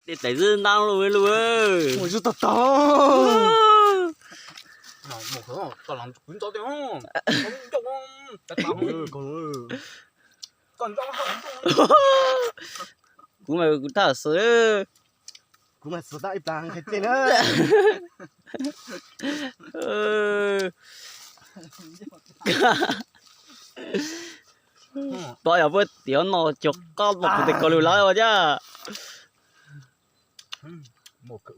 để tẩy dương đang luôn luôn. Ôi giời to. Nào một cái tao làm quyến tao đấy không? Không cho con. Tao còn tao không. Cũng mà cũng thả sữa. Cũng mà số đại bàng cái tên á. Tôi ở với tiếng nó chọc con một cái con lười lái rồi chứ. Một cái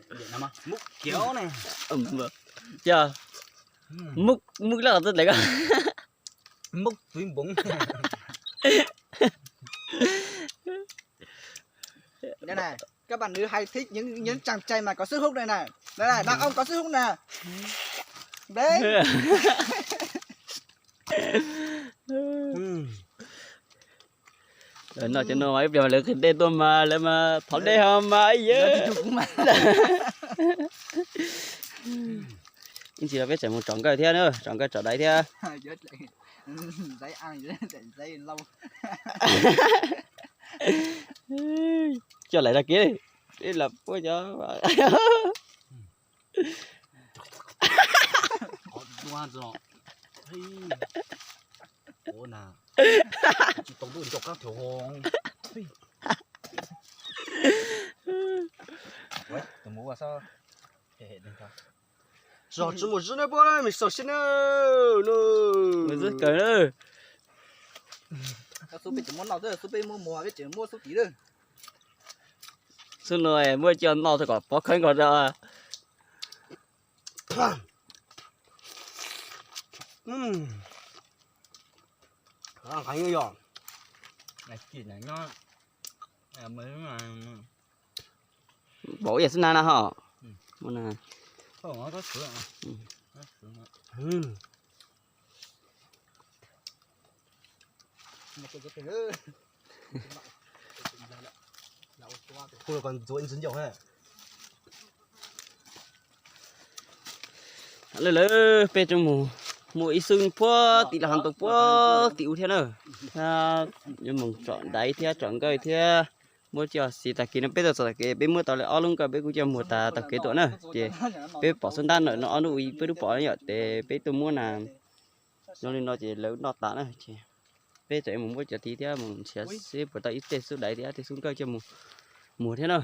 vậy nè mà múc kéo này. Chưa. Múc là rất đấy. Múc tuyến bụng. Đây này, các bạn nữ hay thích những chàng trai mà có sức hút này này. Đây này, đàn ông có sức hút nè. Đấy. Nó cho nó ấy giờ là cái đê tôi mà lại mà thọ đê không mà ấy chứ. Anh chị là biết chạy một tròn cây thế nữa, tròn cây trở đấy thế. Giấy ăn giấy lâu. Cho lại ra kia đi. Đi lập quá cho. Đoan rồi. Ủa nè. Chị tổng tôi chọc các thiếu hồn. Vậy, tôi muốn vào sao? Hệ đừng thôi. Rồi chúng một này bố này mình sợ xin nữa. Mình rất cỡ nữa. Các số bị món nào thế, số bị mua cái chuyện mua số tí nữa. Xin lỗi, mua cho nó thôi còn bỏ khăn còn ra. Ăn khánh như vậy. Này chị này nó mấy mà Bỏ về xin nào hả? Mua nè. không nó có sữa à? Có sữa mà. Một cái gì nữa. Cô còn dối dính dầu hết. Lên lên, pe trong mùa ít sưng phô, tí là hàng tục phô, tiểu thế nữa. Nhưng mà chọn đáy thế, chọn cây thế. Mua cho xì ta kia nó biết rồi cái bên mua tao lại ở luôn cả bên cũng cho mua ta tập kế tuổi nữa chị bên bỏ xuân đan nữa nó ở nuôi bên bỏ nó nhở để bên tôi mua là cho nên nó chỉ lớn nó tạ nữa chị bên chạy muốn mua cho tí thế mình sẽ bỏ tay ít tiền xuống đáy thì xuống cây cho mùa thế nào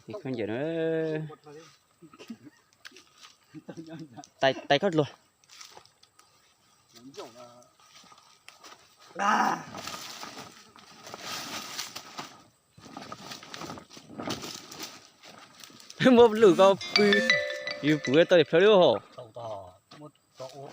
thì không giờ nữa tay khớt luôn mua lử có yêu phụ tôi đẹp thôi hổ tàu tò một tàu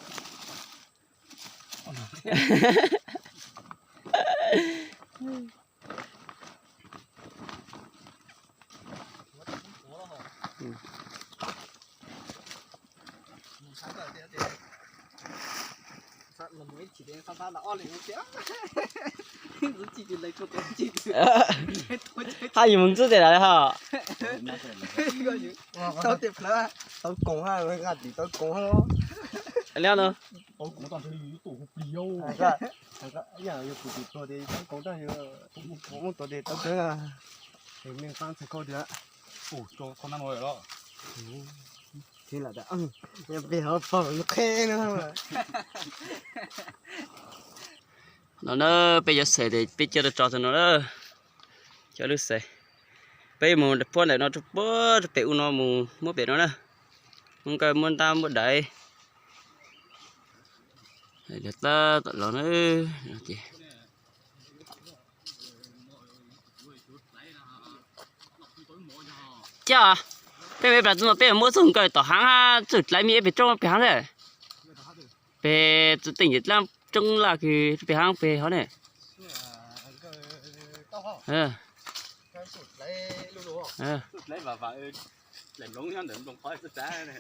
là mới chỉ đến sao là on liền chứ chỉ đến lấy cho tôi chỉ hai gì mừng chút thế này hả tao tiếp nữa tao cùng hai người gạt thì tao cùng hai leo nữa tàu cũng toàn đi tủ liêu giờ yêu phụ tôi thì tao cũng đang cũng tôi thì tao thấy là thì mình sang sẽ coi được ủ cho con ăn rồi đó thì là đã bây giờ phở nó khe nữa nó bây giờ sẽ để bây giờ cho nó đó cho nó sẽ bây giờ muốn được này nó chụp bớt bẹo nó muốn bẹo nó nè không cần muốn ta muốn đẩy để ta tự lo nữa chị chà bây giờ bây giờ mua xong cái tỏ hàng ha chụp lại mi về trong cái hàng này về tỉnh Việt Nam trong là cái về hàng về họ này lấy vào lấy lúng nhau đừng không phải tất cả này